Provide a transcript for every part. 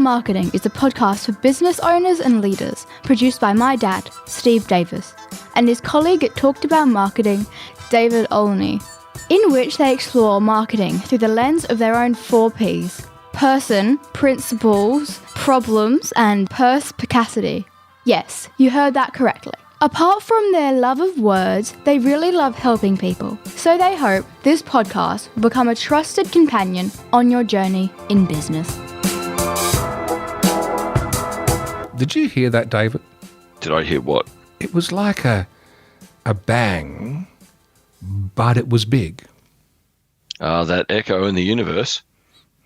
Marketing is a podcast for business owners and leaders, produced by my dad, Steve Davis, and his colleague at Talked About Marketing, David Olney, in which they explore marketing through the lens of their own 4 Ps: person, principles, problems, and perspicacity. Yes, you heard that correctly. Apart from their love of words, they really love helping people. So they hope this podcast will become a trusted companion on your journey in business. Did you hear that, David? Did I hear what? It was like a bang, but it was big. That echo in the universe,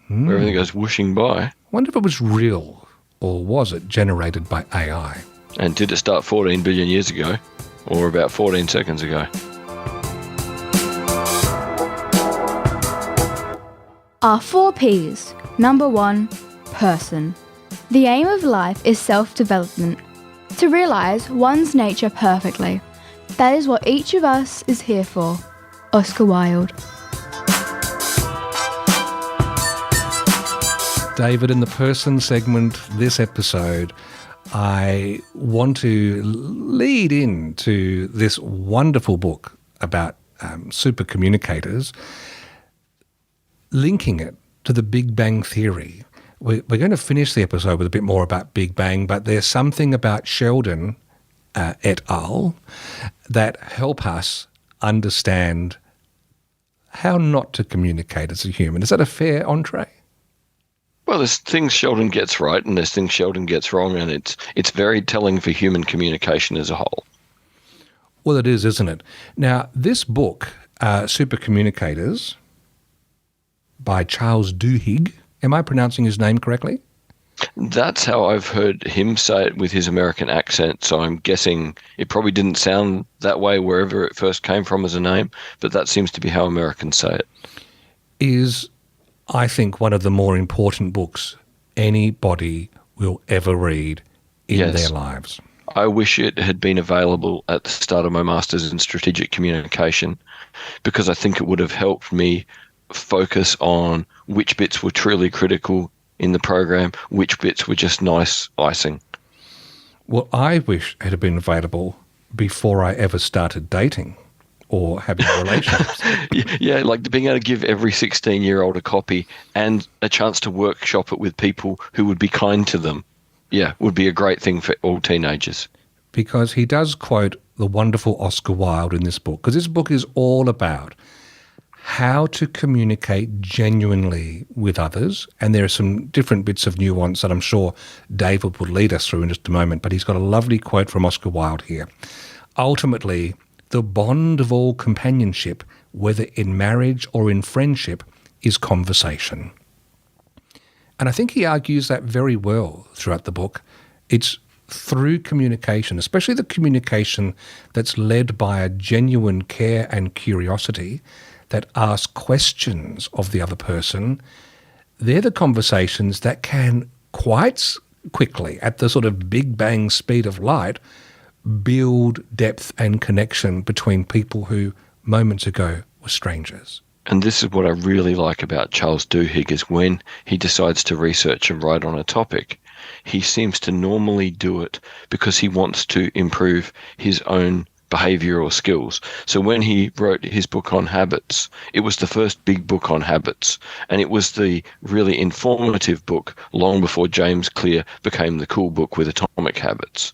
where everything goes whooshing by. I wonder if it was real, or was it generated by AI? And did it start 14 billion years ago, or about 14 seconds ago? Our 4 Ps. Number 1, person. The aim of life is self-development, to realise one's nature perfectly. That is what each of us is here for. Oscar Wilde. David, in the person segment this episode, I want to lead into this wonderful book about super communicators, linking it to the Big Bang Theory. We're going to finish the episode with a bit more about Big Bang, but there's something about Sheldon et al. That help us understand how not to communicate as a human. Is that a fair entree? Well, there's things Sheldon gets right and there's things Sheldon gets wrong, and it's very telling for human communication as a whole. Well, it is, isn't it? Now, this book, Super Communicators, by Charles Duhigg, am I pronouncing his name correctly? That's how I've heard him say it with his American accent, so I'm guessing it probably didn't sound that way wherever it first came from as a name, but that seems to be how Americans say it. Is, I think, one of the more important books anybody will ever read in their lives. I wish it had been available at the start of my Masters in Strategic Communication, because I think it would have helped me focus on which bits were truly critical in the program, which bits were just nice icing. Well, I wish it had been available before I ever started dating or having relationships. Yeah, like being able to give every 16-year-old a copy and a chance to workshop it with people who would be kind to them, would be a great thing for all teenagers. Because he does quote the wonderful Oscar Wilde in this book, because this book is all about how to communicate genuinely with others. And there are some different bits of nuance that I'm sure David will lead us through in just a moment. But he's got a lovely quote from Oscar Wilde here. Ultimately, the bond of all companionship, whether in marriage or in friendship, is conversation. And I think he argues that very well throughout the book. It's through communication, especially the communication that's led by a genuine care and curiosity that ask questions of the other person. They're the conversations that can quite quickly, at the sort of Big Bang speed of light, build depth and connection between people who moments ago were strangers. And this is what I really like about Charles Duhigg, is when he decides to research and write on a topic, he seems to normally do it because he wants to improve his own behavioral skills. So when he wrote his book on habits, it was the first big book on habits, and it was the really informative book long before James Clear became the cool book with Atomic Habits.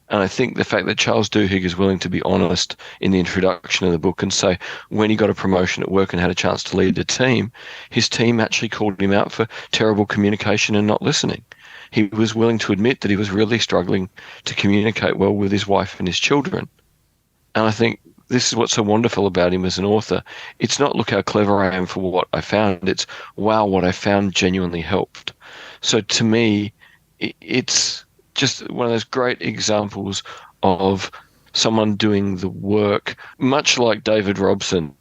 And I think the fact that Charles Duhigg is willing to be honest in the introduction of the book and say when he got a promotion at work and had a chance to lead a team, his team actually called him out for terrible communication and not listening. He was willing to admit that he was really struggling to communicate well with his wife and his children. And I think this is what's so wonderful about him as an author. It's not, look how clever I am for what I found. It's, wow, what I found genuinely helped. So to me, it's just one of those great examples of someone doing the work, much like David Robson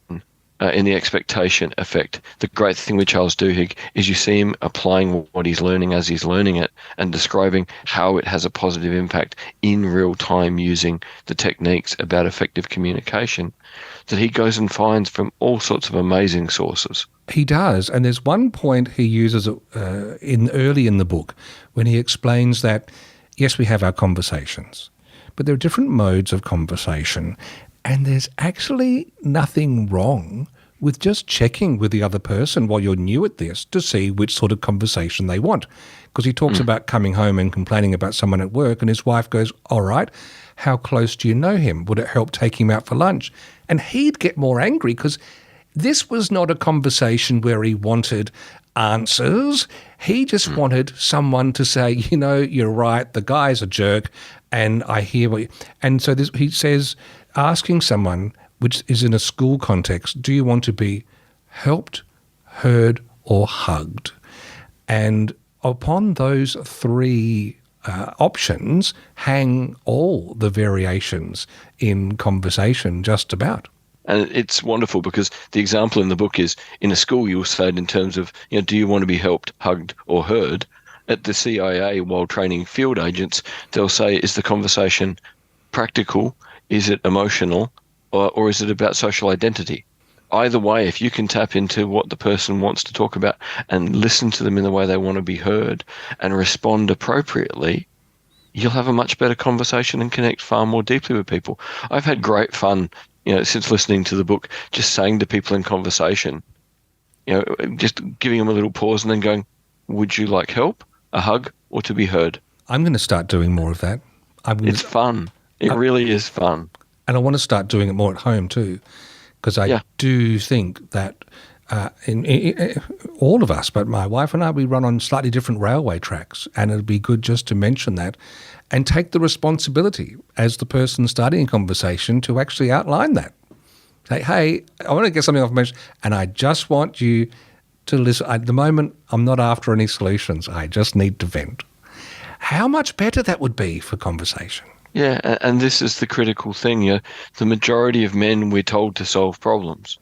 in The Expectation Effect. The great thing with Charles Duhigg is you see him applying what he's learning as he's learning it and describing how it has a positive impact in real time using the techniques about effective communication that he goes and finds from all sorts of amazing sources. He does, and there's one point he uses early in the book when he explains that, yes, we have our conversations, but there are different modes of conversation, and there's actually nothing wrong with just checking with the other person while you're new at this to see which sort of conversation they want. Because he talks about coming home and complaining about someone at work, and his wife goes, all right, how close do you know him? Would it help take him out for lunch? And he'd get more angry because this was not a conversation where he wanted answers. He just wanted someone to say, you know, you're right, the guy's a jerk, and I hear what you... And so he says, asking someone, which is in a school context, do you want to be helped, heard, or hugged? And upon those three options hang all the variations in conversation just about. And it's wonderful because the example in the book is, in a school you'll say it in terms of, you know, do you want to be helped, hugged, or heard? At the CIA, while training field agents, they'll say, is the conversation practical? Is it emotional? Or is it about social identity? Either way, if you can tap into what the person wants to talk about and listen to them in the way they want to be heard and respond appropriately, you'll have a much better conversation and connect far more deeply with people. I've had great fun, you know, since listening to the book, just saying to people in conversation, you know, just giving them a little pause and then going, would you like help, a hug, or to be heard? I'm going to start doing more of that. It's fun. It really is fun. And I want to start doing it more at home too, because I do think that in all of us, but my wife and I, we run on slightly different railway tracks, and it'd be good just to mention that and take the responsibility as the person starting a conversation to actually outline that. Say, hey, I want to get something off my mention, and I just want you to listen. At the moment, I'm not after any solutions. I just need to vent. How much better that would be for conversation. Yeah, and this is the critical thing. You know, the majority of men, we're told to solve problems.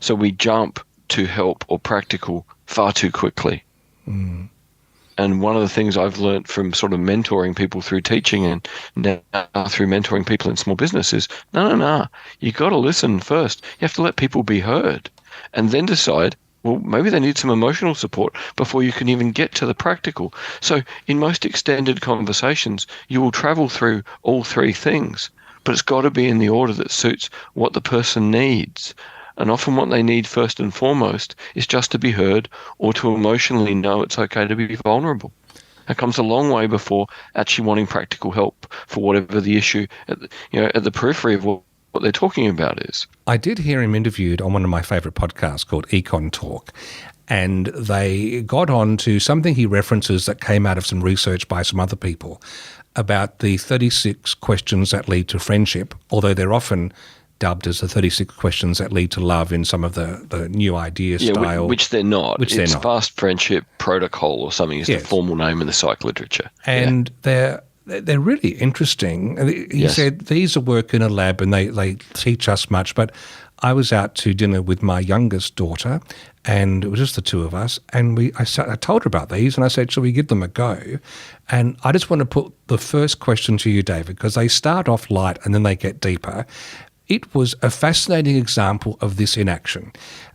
So we jump to help or practical far too quickly. And one of the things I've learned from sort of mentoring people through teaching and now through mentoring people in small business is, no. You got to listen first. You have to let people be heard and then decide, well, maybe they need some emotional support before you can even get to the practical. So in most extended conversations, you will travel through all three things, but it's got to be in the order that suits what the person needs. And often what they need first and foremost is just to be heard or to emotionally know it's okay to be vulnerable. That comes a long way before actually wanting practical help for whatever the issue at the periphery of what they're talking about is. I did hear him interviewed on one of my favourite podcasts called Econ Talk, and they got on to something he references that came out of some research by some other people about the 36 questions that lead to friendship, although they're often dubbed as the 36 questions that lead to love in some of the new idea style. Which they're not. It's Fast Friendship Protocol or something is the formal name in the psych literature. And they're really interesting. He said these are work in a lab and they teach us much, but I was out to dinner with my youngest daughter and it was just the two of us, and I told her about these and I said, shall we give them a go? And I just want to put the first question to you, David, because they start off light and then they get deeper. It was a fascinating example of this in action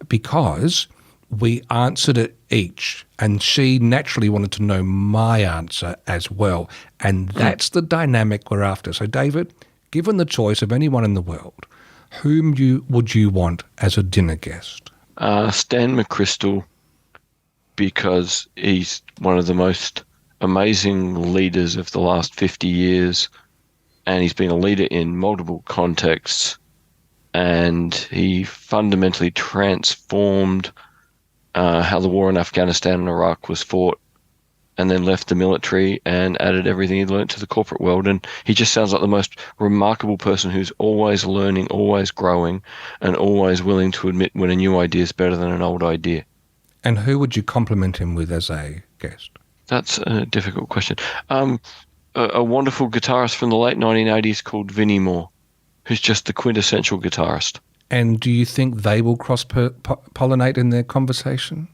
because we answered it each, and she naturally wanted to know my answer as well. And that's the dynamic we're after. So, David, given the choice of anyone in the world, whom would you want as a dinner guest? Stan McChrystal, because he's one of the most amazing leaders of the last 50 years, and he's been a leader in multiple contexts, and he fundamentally transformed how the war in Afghanistan and Iraq was fought, and then left the military and added everything he'd learned to the corporate world. And he just sounds like the most remarkable person who's always learning, always growing, and always willing to admit when a new idea is better than an old idea. And who would you compliment him with as a guest? That's a difficult question. A wonderful guitarist from the late 1980s called Vinnie Moore, who's just the quintessential guitarist. And do you think they will cross-pollinate in their conversation?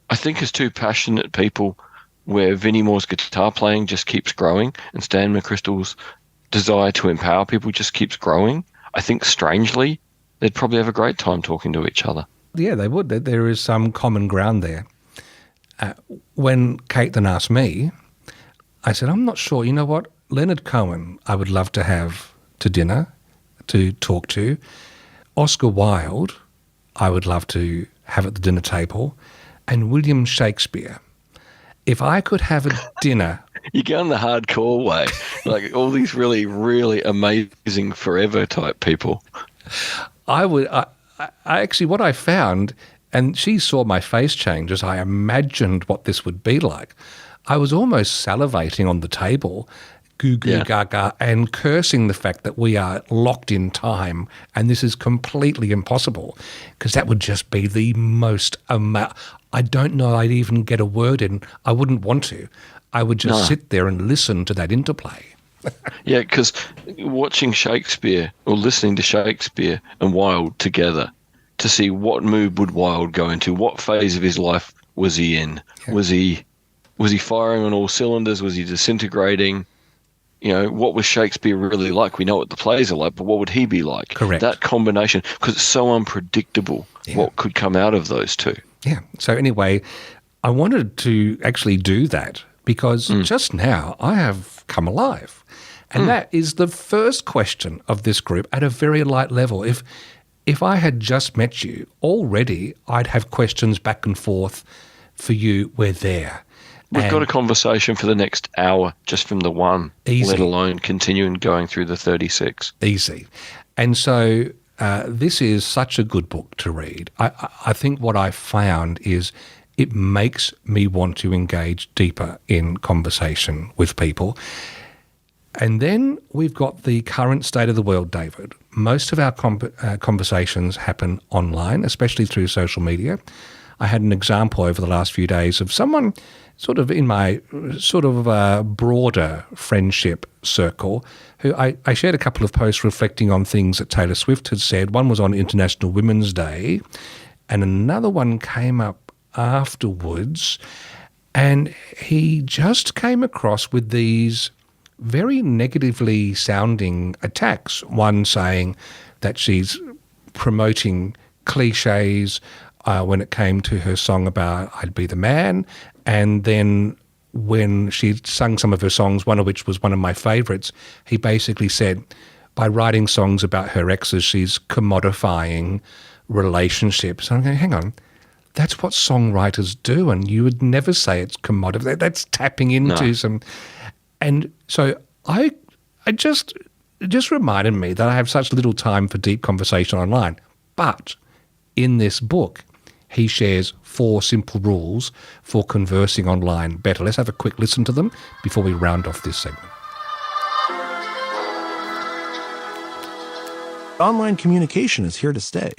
I think as two passionate people, where Vinnie Moore's guitar playing just keeps growing and Stan McChrystal's desire to empower people just keeps growing, I think strangely they'd probably have a great time talking to each other. Yeah, they would. There is some common ground there. When Kate then asked me, I said, I'm not sure. You know what? Leonard Cohen, I would love to have to dinner, to talk to. Oscar Wilde, I would love to have at the dinner table. And William Shakespeare. If I could have a dinner... You're going the hardcore way. Like all these really, really amazing forever type people. I actually, what I found, and she saw my face change as I imagined what this would be like. I was almost salivating on the table, goo goo gaga, and cursing the fact that we are locked in time and this is completely impossible, because that would just be the most I don't know I'd even get a word in. I wouldn't want to. I would just sit there and listen to that interplay. Yeah, because watching Shakespeare or listening to Shakespeare and Wilde together to see what mood would Wilde go into, what phase of his life was he in? Yeah. Was he firing on all cylinders? Was he disintegrating? You know, what was Shakespeare really like? We know what the plays are like, but what would he be like? Correct. That combination, because it's so unpredictable what could come out of those two. Yeah. So anyway, I wanted to actually do that because just now I have come alive. And that is the first question of this group at a very light level. If I had just met you already, I'd have questions back and forth for you. We're there. We've got a conversation for the next hour just from the one, easy. Let alone continuing going through the 36. Easy. And so this is such a good book to read. I think what I found is it makes me want to engage deeper in conversation with people. And then we've got the current state of the world, David. Most of our conversations happen online, especially through social media. I had an example over the last few days of someone sort of in my sort of broader friendship circle who I shared a couple of posts reflecting on things that Taylor Swift had said. One was on International Women's Day and another one came up afterwards, and he just came across with these very negatively sounding attacks. One saying that she's promoting cliches when it came to her song about I'd Be the Man. And then when she sung some of her songs, one of which was one of my favourites, he basically said, by writing songs about her exes, she's commodifying relationships. And I'm going, hang on, that's what songwriters do. And you would never say it's commodifying. That's tapping into some... And so I just reminded me that I have such little time for deep conversation online. But in this book, he shares 4 simple rules for conversing online better. Let's have a quick listen to them before we round off this segment. Online communication is here to stay.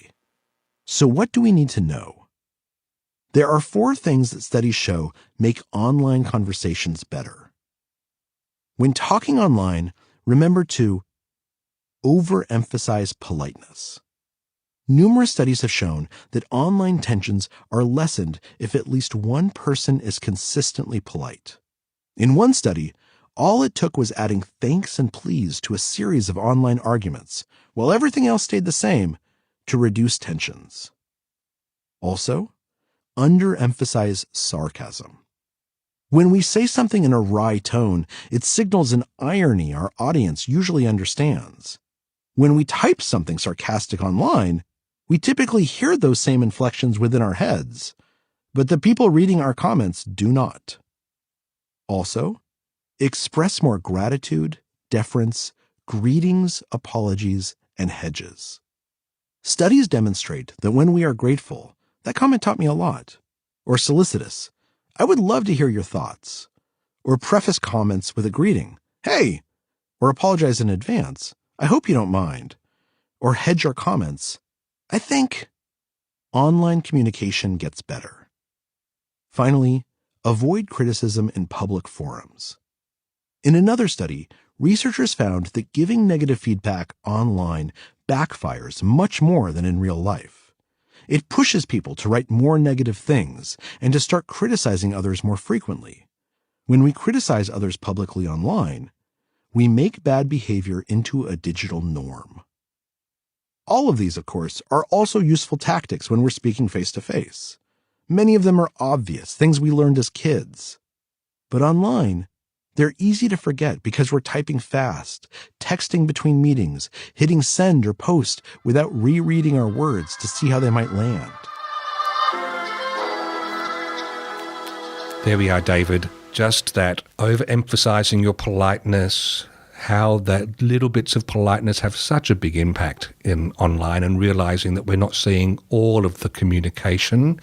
So what do we need to know? There are 4 things that studies show make online conversations better. When talking online, remember to overemphasize politeness. Numerous studies have shown that online tensions are lessened if at least one person is consistently polite. In one study, all it took was adding thanks and please to a series of online arguments, while everything else stayed the same, to reduce tensions. Also, underemphasize sarcasm. When we say something in a wry tone, it signals an irony our audience usually understands. When we type something sarcastic online, we typically hear those same inflections within our heads, but the people reading our comments do not. Also, express more gratitude, deference, greetings, apologies, and hedges. Studies demonstrate that when we are grateful, that comment taught me a lot, or solicitous, I would love to hear your thoughts, or preface comments with a greeting, hey, or apologize in advance, I hope you don't mind, or hedge our comments, I think. Online communication gets better. Finally, avoid criticism in public forums. In another study, researchers found that giving negative feedback online backfires much more than in real life. It pushes people to write more negative things and to start criticizing others more frequently. When we criticize others publicly online, we make bad behavior into a digital norm. All of these, of course, are also useful tactics when we're speaking face-to-face. Many of them are obvious, things we learned as kids. But online, they're easy to forget because we're typing fast, texting between meetings, hitting send or post without rereading our words to see how they might land. There we are, David. Just that overemphasizing your politeness, how that little bits of politeness have such a big impact in online, and realizing that we're not seeing all of the communication.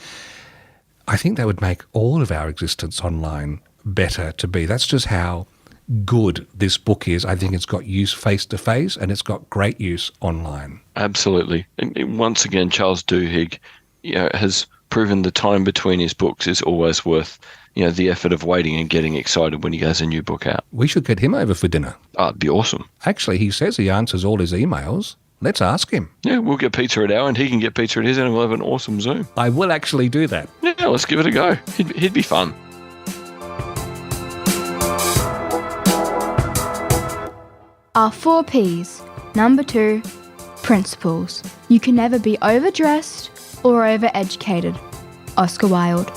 I think that would make all of our existence online better to be. That's just how good this book is. I think it's got use face-to-face and it's got great use online. Absolutely. And once again, Charles Duhigg, has proven the time between his books is always worth, the effort of waiting and getting excited when he has a new book out. We should get him over for dinner. Oh, it'd be awesome. Actually, he says he answers all his emails. Let's ask him. Yeah, we'll get pizza at our end. He can get pizza at his end, and we'll have an awesome Zoom. I will actually do that. Yeah, let's give it a go. He'd be fun. Our 4 Ps. Number 2, principles. You can never be overdressed or overeducated. Oscar Wilde.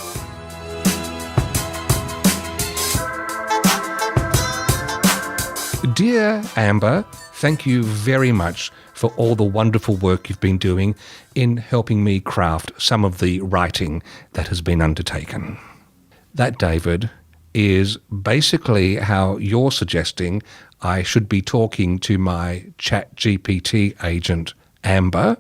Dear Amber, thank you very much for all the wonderful work you've been doing in helping me craft some of the writing that has been undertaken. That, David, is basically how you're suggesting I should be talking to my ChatGPT agent, Amber,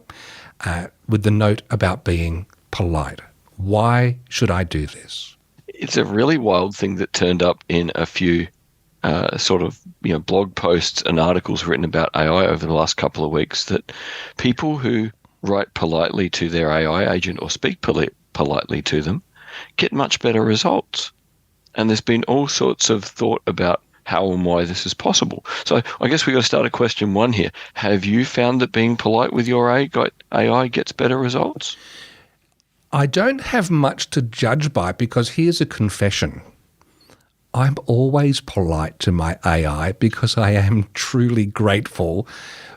with the note about being polite. Why should I do this? It's a really wild thing that turned up in a few blog posts and articles written about AI over the last couple of weeks, that people who write politely to their AI agent or speak politely to them get much better results. And there's been all sorts of thought about how and why this is possible. So I guess we've got to start at question 1 here. Have you found that being polite with your AI gets better results? I don't have much to judge by, because here's a confession. I'm always polite to my AI because I am truly grateful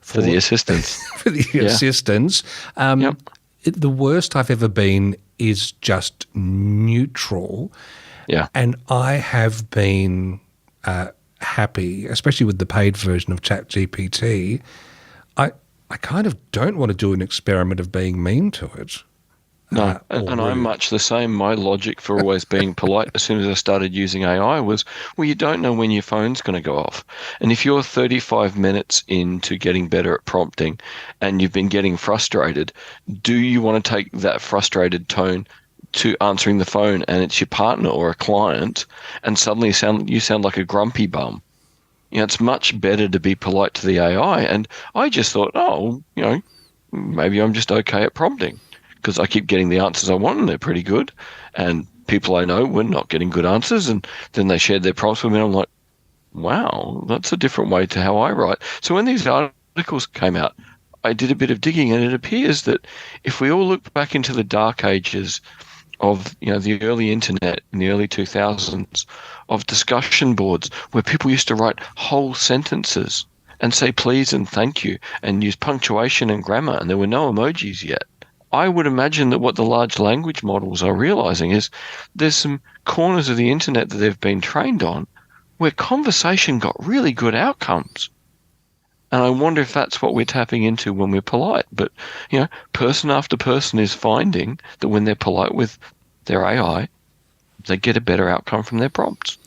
for the assistance. for the assistance. Yep. The worst I've ever been is just neutral. Yeah. And I have been happy, especially with the paid version of ChatGPT. I kind of don't want to do an experiment of being mean to it. No, and I'm much the same. My logic for always being polite as soon as I started using AI was, well, you don't know when your phone's going to go off. And if you're 35 minutes into getting better at prompting and you've been getting frustrated, do you want to take that frustrated tone to answering the phone and it's your partner or a client and suddenly you sound like a grumpy bum? It's much better to be polite to the AI. And I just thought, maybe I'm just okay at prompting, because I keep getting the answers I want and they're pretty good. And people I know were not getting good answers, and then they shared their prompts with me and I'm like, wow, that's a different way to how I write. So when these articles came out, I did a bit of digging, and it appears that if we all look back into the dark ages of the early internet in the early 2000s, of discussion boards where people used to write whole sentences and say please and thank you and use punctuation and grammar, and there were no emojis yet. I would imagine that what the large language models are realizing is there's some corners of the internet that they've been trained on where conversation got really good outcomes. And I wonder if that's what we're tapping into when we're polite. But, person after person is finding that when they're polite with their AI, they get a better outcome from their prompts.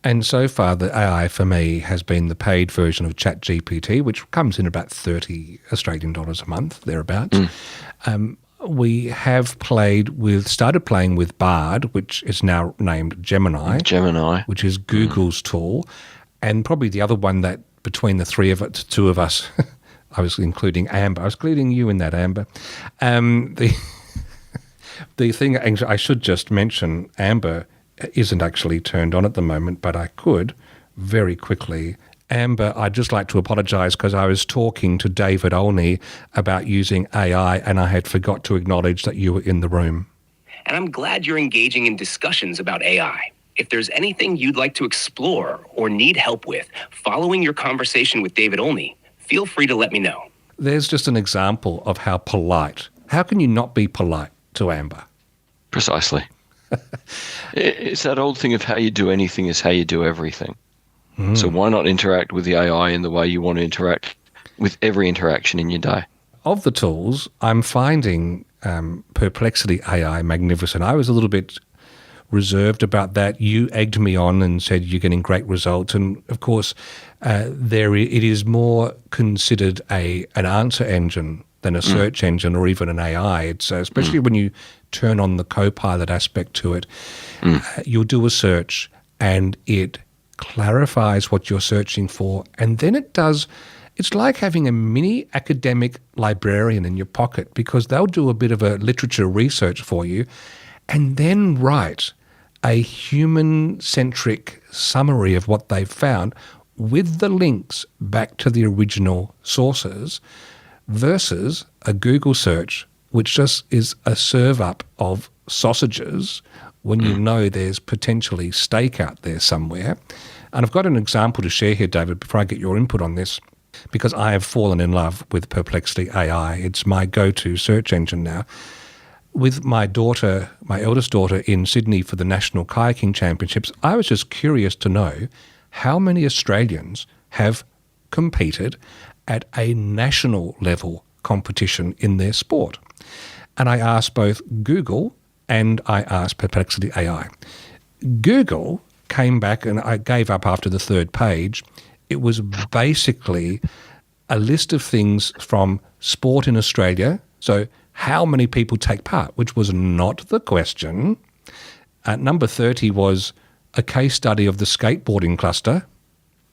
And so far, the AI for me has been the paid version of ChatGPT, which comes in about 30 Australian dollars a month, thereabouts. We have started playing with Bard, which is now named Gemini, which is Google's tool. And probably the other one that between the two of us, I was including Amber. I was including you in that, Amber. The thing, I should just mention, Amber isn't actually turned on at the moment, but I could very quickly. Amber, I'd just like to apologise because I was talking to David Olney about using AI and I had forgot to acknowledge that you were in the room. And I'm glad you're engaging in discussions about AI. If there's anything you'd like to explore or need help with following your conversation with David Olney, feel free to let me know. There's just an example of how polite. How can you not be polite to Amber? Precisely. It's that old thing of how you do anything is how you do everything. So why not interact with the AI in the way you want to interact with every interaction in your day? Of the tools, I'm finding Perplexity AI magnificent. I was a little bit reserved about that. You egged me on and said you're getting great results. And of course, it is more considered an answer engine than a search engine or even an AI. It's especially when you turn on the co-pilot aspect to it, you'll do a search and it clarifies what you're searching for. And then it's like having a mini academic librarian in your pocket, because they'll do a bit of a literature research for you and then write a human-centric summary of what they've found with the links back to the original sources, versus a Google search, which just is a serve-up of sausages when you know there's potentially steak out there somewhere. And I've got an example to share here, David, before I get your input on this, because I have fallen in love with Perplexity AI. It's my go-to search engine now. With my daughter, my eldest daughter, in Sydney for the National Kayaking Championships, I was just curious to know how many Australians have competed at a national level competition in their sport. And I asked both Google and I asked Perplexity AI. Google came back, and I gave up after the third page. It was basically a list of things from sport in Australia. So how many people take part, which was not the question. Number 30 was a case study of the skateboarding cluster.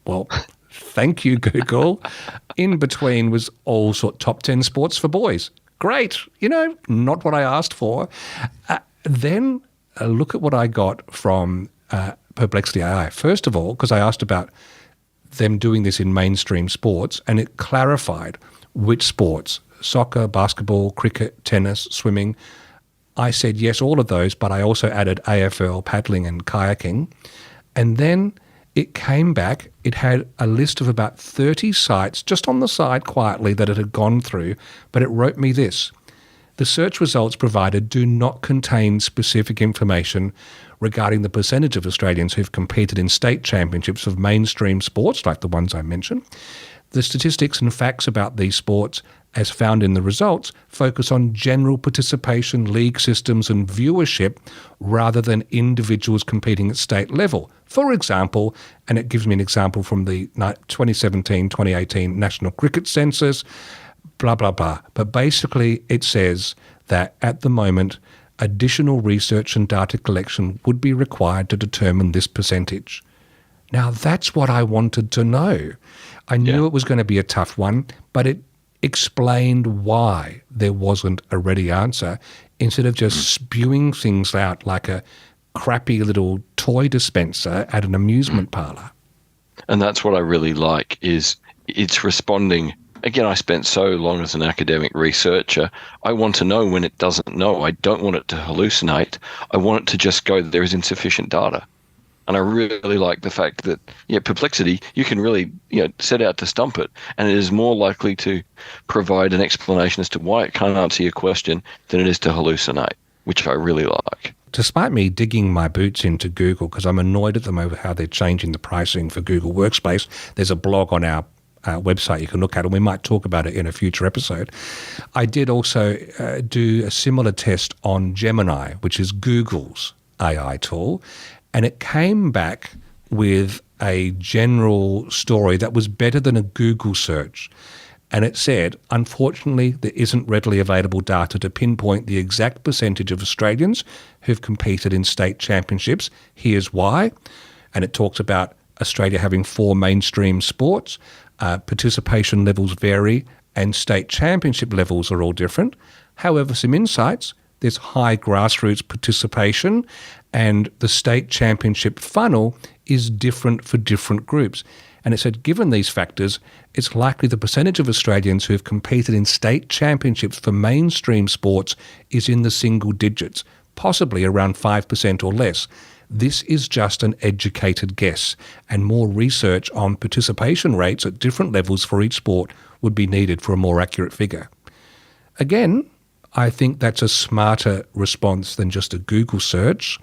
Well, thank you, Google. In between was all top 10 sports for boys. Great. Not what I asked for. Then look at what I got from Perplexity AI. First of all, because I asked about them doing this in mainstream sports, and it clarified which sports: soccer, basketball, cricket, tennis, swimming. I said yes, all of those, but I also added AFL, paddling and kayaking. And then it came back, it had a list of about 30 sites just on the side quietly that it had gone through, but it wrote me this: the search results provided do not contain specific information regarding the percentage of Australians who've competed in state championships of mainstream sports, like the ones I mentioned. The statistics and facts about these sports, as found in the results, focus on general participation, league systems and viewership rather than individuals competing at state level. For example, and it gives me an example from the 2017-2018 National Cricket Census, blah, blah, blah. But basically it says that at the moment, additional research and data collection would be required to determine this percentage. Now, that's what I wanted to know. I knew it was going to be a tough one, but it explained why there wasn't a ready answer, instead of just spewing things out like a crappy little toy dispenser at an amusement parlour. And that's what I really like, is it's responding. Again, I spent so long as an academic researcher. I want to know when it doesn't know. I don't want it to hallucinate. I want it to just go, there is insufficient data. And I really like the fact that, Perplexity, you can really, set out to stump it, and it is more likely to provide an explanation as to why it can't answer your question than it is to hallucinate, which I really like. Despite me digging my boots into Google, because I'm annoyed at them over how they're changing the pricing for Google Workspace, there's a blog on our website you can look at, and we might talk about it in a future episode. I did also do a similar test on Gemini, which is Google's AI tool, and it came back with a general story that was better than a Google search. And it said, unfortunately, there isn't readily available data to pinpoint the exact percentage of Australians who've competed in state championships. Here's why. And it talks about Australia having 4 mainstream sports. Participation levels vary and state championship levels are all different. However, some insights: there's high grassroots participation, and the state championship funnel is different for different groups. And it said, given these factors, it's likely the percentage of Australians who have competed in state championships for mainstream sports is in the single digits, possibly around 5% or less. This is just an educated guess, and more research on participation rates at different levels for each sport would be needed for a more accurate figure. Again, I think that's a smarter response than just a Google search.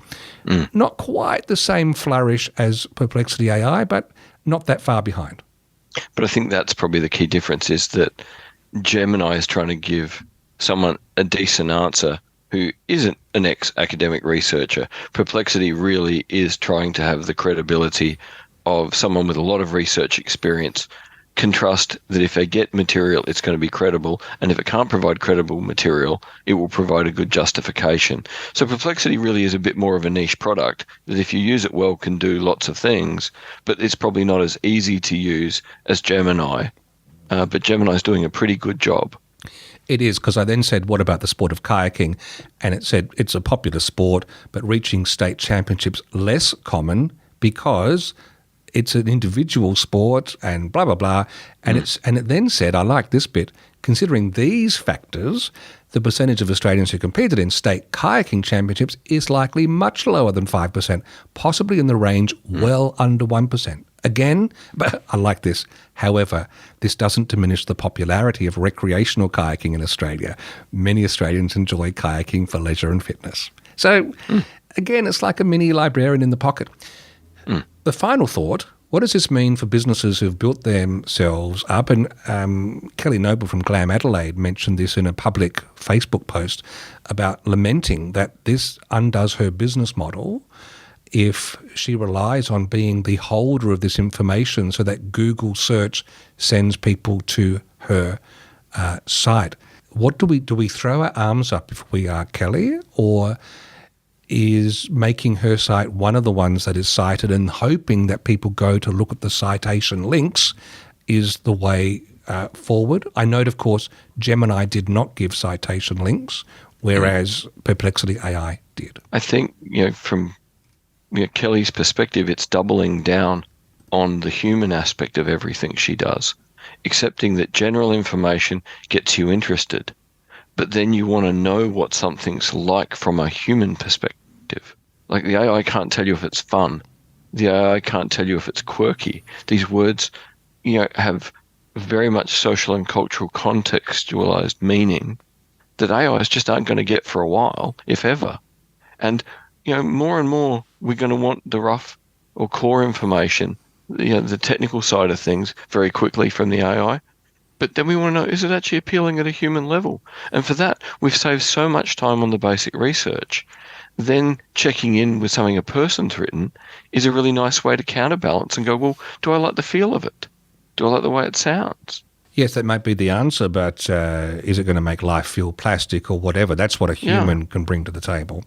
Not quite the same flourish as Perplexity AI, but not that far behind. But I think that's probably the key difference, is that Gemini is trying to give someone a decent answer who isn't an ex-academic researcher. Perplexity really is trying to have the credibility of someone with a lot of research experience, can trust that if they get material, it's going to be credible, and if it can't provide credible material, it will provide a good justification. So Perplexity really is a bit more of a niche product that, if you use it well, can do lots of things, but it's probably not as easy to use as Gemini. But Gemini is doing a pretty good job. It is, because I then said, what about the sport of kayaking? And it said it's a popular sport, but reaching state championships less common because it's an individual sport and blah, blah, blah. And it then said, I like this bit, considering these factors, the percentage of Australians who competed in state kayaking championships is likely much lower than 5%, possibly in the range well under 1%. Again, but I like this. However, this doesn't diminish the popularity of recreational kayaking in Australia. Many Australians enjoy kayaking for leisure and fitness. So, again, it's like a mini librarian in the pocket. The final thought, what does this mean for businesses who've built themselves up? And Kelly Noble from Glam Adelaide mentioned this in a public Facebook post about lamenting that this undoes her business model if she relies on being the holder of this information so that Google search sends people to her site. What do we throw our arms up if we are Kelly, or is making her site one of the ones that is cited and hoping that people go to look at the citation links is the way forward? I note, of course, Gemini did not give citation links, whereas Perplexity AI did. I think, from Kelly's perspective, it's doubling down on the human aspect of everything she does, accepting that general information gets you interested, but then you want to know what something's like from a human perspective. Like, the AI can't tell you if it's fun. The AI can't tell you if it's quirky. These words, have very much social and cultural contextualized meaning that AIs just aren't going to get for a while, if ever. And, more and more we're going to want the rough or core information, the technical side of things very quickly from the AI. But then we want to know, is it actually appealing at a human level? And for that, we've saved so much time on the basic research. Then checking in with something a person's written is a really nice way to counterbalance and go, well, do I like the feel of it? Do I like the way it sounds? Yes, that might be the answer, but is it going to make life feel plastic or whatever? That's what a human can bring to the table.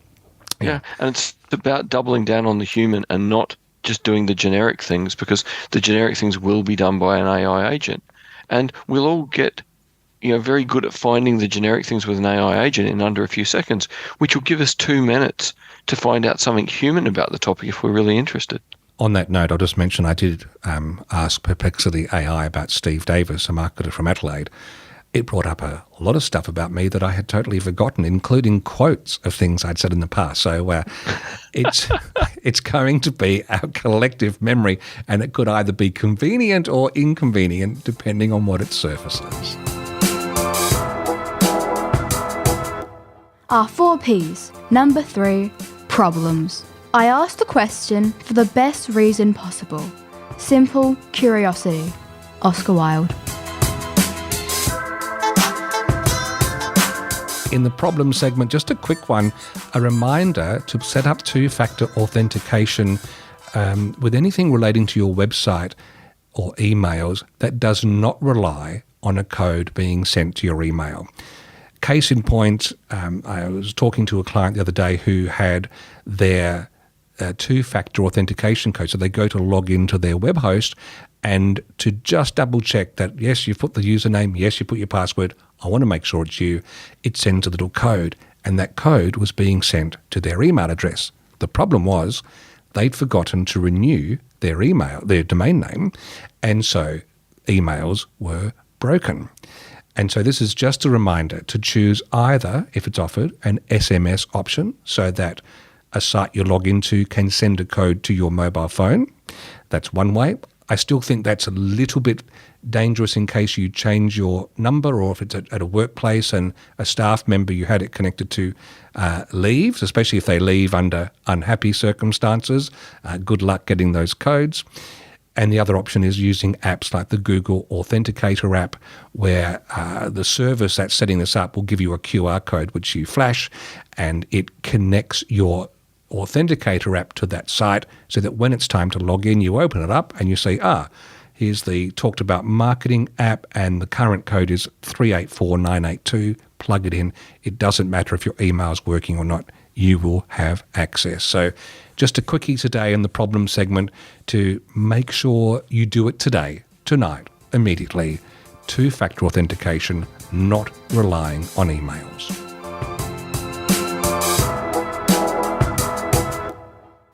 Yeah, and it's about doubling down on the human and not just doing the generic things, because the generic things will be done by an AI agent. And we'll all get, very good at finding the generic things with an AI agent in under a few seconds, which will give us 2 minutes to find out something human about the topic if we're really interested. On that note, I'll just mention I did ask Perplexity AI about Steve Davis, a marketer from Adelaide. It brought up a lot of stuff about me that I had totally forgotten, including quotes of things I'd said in the past. So it's going to be our collective memory, and it could either be convenient or inconvenient depending on what it surfaces. Our 4 Ps. Number 3, problems. I asked the question for the best reason possible. Simple curiosity. Oscar Wilde. In the problem segment, just a quick one, a reminder to set up 2-factor authentication with anything relating to your website or emails that does not rely on a code being sent to your email. Case in point, I was talking to a client the other day who had their 2-factor authentication code. So they go to log into their web host, and to just double check that, yes, you've put the username, yes, you put your password, I want to make sure it's you, it sends a little code, and that code was being sent to their email address. The problem was they'd forgotten to renew their email, their domain name, and so emails were broken. And so this is just a reminder to choose either, if it's offered, an SMS option so that a site you log into can send a code to your mobile phone. That's one way. I still think that's a little bit dangerous in case you change your number, or if it's at a workplace and a staff member you had it connected to leaves, especially if they leave under unhappy circumstances. Good luck getting those codes. And the other option is using apps like the Google Authenticator app, where the service that's setting this up will give you a QR code which you flash, and it connects your Authenticator app to that site, so that when it's time to log in, you open it up and you say, here's the Talked About Marketing app, and the current code is 384982. Plug it in. It doesn't matter if your email's working or not. You will have access. So just a quickie today in the problem segment to make sure you do it today, tonight, immediately. Two-factor authentication, not relying on emails.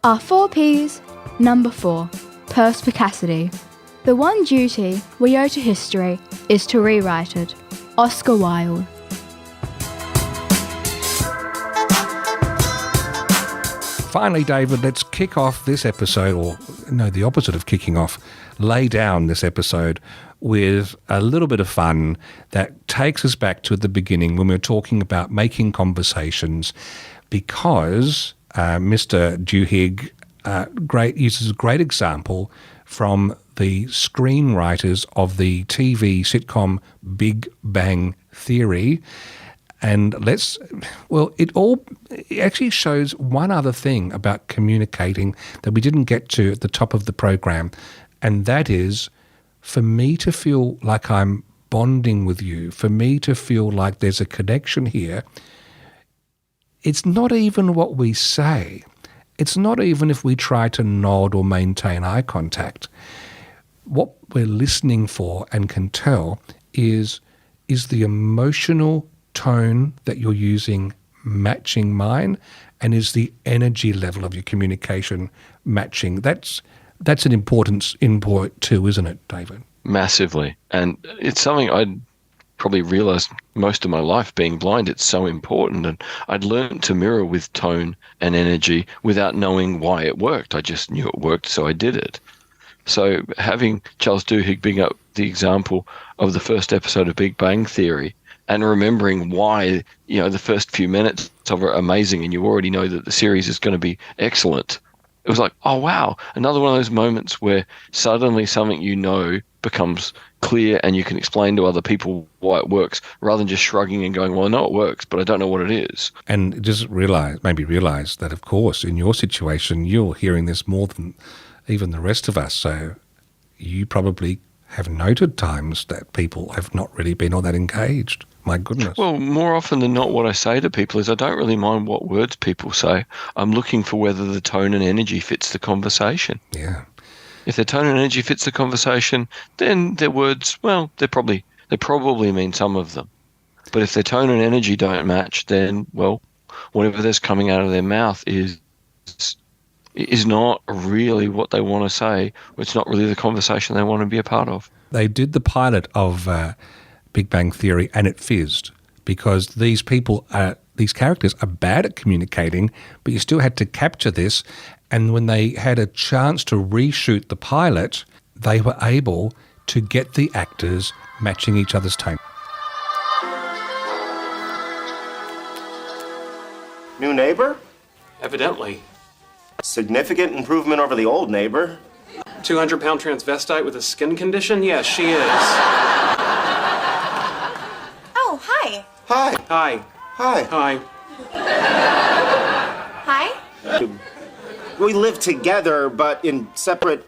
Our 4 Ps. Number 4. Perspicacity. The one duty we owe to history is to rewrite it. Oscar Wilde. Finally, David, let's kick off this episode, or no, the opposite of kicking off, lay down this episode with a little bit of fun that takes us back to the beginning when we were talking about making conversations, because Mr. Duhigg uses a great example from the screenwriters of the TV sitcom Big Bang Theory. And it actually shows one other thing about communicating that we didn't get to at the top of the program, and that is for me to feel like I'm bonding with you, for me to feel like there's a connection here. It's not even what we say. It's not even if we try to nod or maintain eye contact. What we're listening for and can tell is the emotional tone that you're using matching mine, and is the energy level of your communication matching. That's an important input too, isn't it, David? Massively. And it's something I'd probably realized most of my life being blind. It's so important. And I'd learned to mirror with tone and energy without knowing why it worked. I just knew it worked, so I did it. So having Charles Duhigg bring up the example of the first episode of Big Bang Theory, and remembering why, the first few minutes of it are amazing, and you already know that the series is going to be excellent. It was like, oh, wow, another one of those moments where suddenly something becomes clear, and you can explain to other people why it works, rather than just shrugging and going, well, I know it works, but I don't know what it is. And just realize that, of course, in your situation, you're hearing this more than even the rest of us. So you probably have noted times that people have not really been all that engaged. My goodness. Well, more often than not, what I say to people is I don't really mind what words people say. I'm looking for whether the tone and energy fits the conversation. Yeah. If their tone and energy fits the conversation, then their words, well, they probably mean some of them. But if their tone and energy don't match, then, well, whatever that's coming out of their mouth is not really what they want to say. It's not really the conversation they want to be a part of. They did the pilot of Big Bang Theory, and it fizzed because these characters are bad at communicating, but you still had to capture this. And when they had a chance to reshoot the pilot, they were able to get the actors matching each other's tone. New neighbor? Evidently. Significant improvement over the old neighbor. 200-pound transvestite with a skin condition? Yes, she is. Oh, hi. Hi. Hi. Hi. Hi. Hi? We live together, but in separate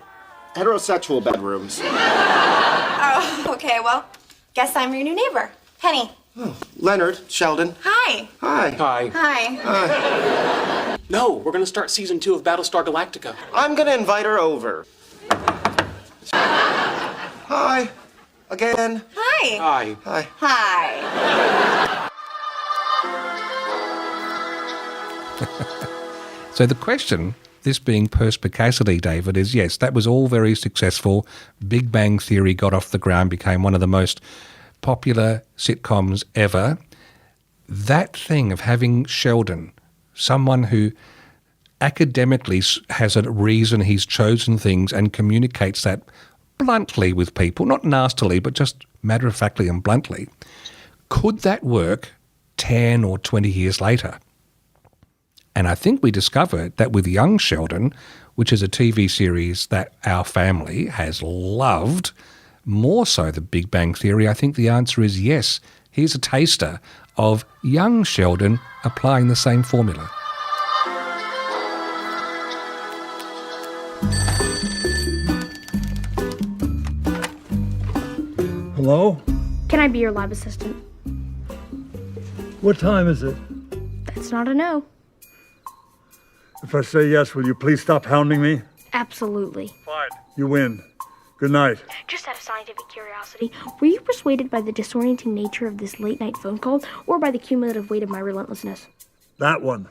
heterosexual bedrooms. Oh, okay, well, guess I'm your new neighbor. Penny. Oh, Leonard, Sheldon. Hi. Hi. Hi. Hi. Hi. No, we're going to start season 2 of Battlestar Galactica. I'm gonna invite her over. Hi. Again. Hi. Hi. Hi. Hi. So the question, this being perspicacity, David, is yes, that was all very successful. Big Bang Theory got off the ground, became one of the most popular sitcoms ever. That thing of having Sheldon, someone who academically has a reason he's chosen things and communicates that bluntly with people, not nastily, but just matter-of-factly and bluntly. Could that work 10 or 20 years later? And I think we discovered that with Young Sheldon, which is a TV series that our family has loved, more so than Big Bang Theory, I think the answer is yes. Here's a taster of Young Sheldon applying the same formula. Hello? Can I be your lab assistant? What time is it? That's not a no. If I say yes, will you please stop hounding me? Absolutely. Fine. You win. Good night. Just out of scientific curiosity, were you persuaded by the disorienting nature of this late-night phone call, or by the cumulative weight of my relentlessness? That one.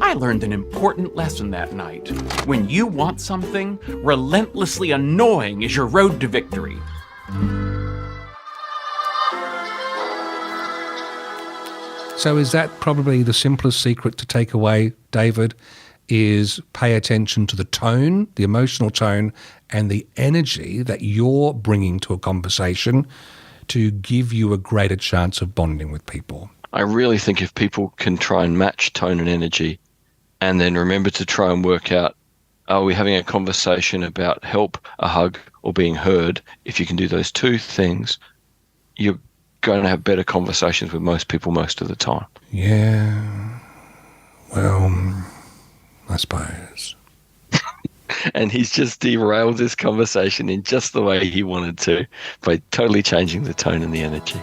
I learned an important lesson that night. When you want something, relentlessly annoying is your road to victory. So is that probably the simplest secret to take away, David, is pay attention to the tone, the emotional tone, and the energy that you're bringing to a conversation to give you a greater chance of bonding with people? I really think if people can try and match tone and energy, and then remember to try and work out, are we having a conversation about help, a hug, or being heard? If you can do those two things, you're going to have better conversations with most people most of the time. Yeah, well, I suppose. And he's just derailed this conversation in just the way he wanted to by totally changing the tone and the energy.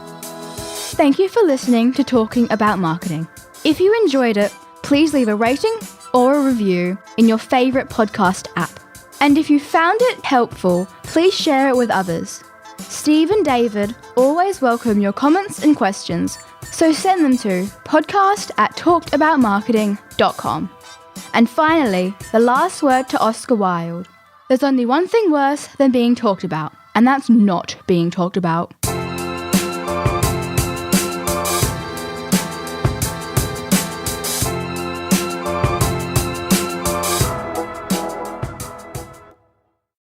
Thank you for listening to Talking About Marketing. If you enjoyed it, please leave a rating or a review in your favourite podcast app. And if you found it helpful, please share it with others. Steve and David always welcome your comments and questions, so send them to podcast@talkedaboutmarketing.com. And finally, the last word to Oscar Wilde. There's only one thing worse than being talked about, and that's not being talked about.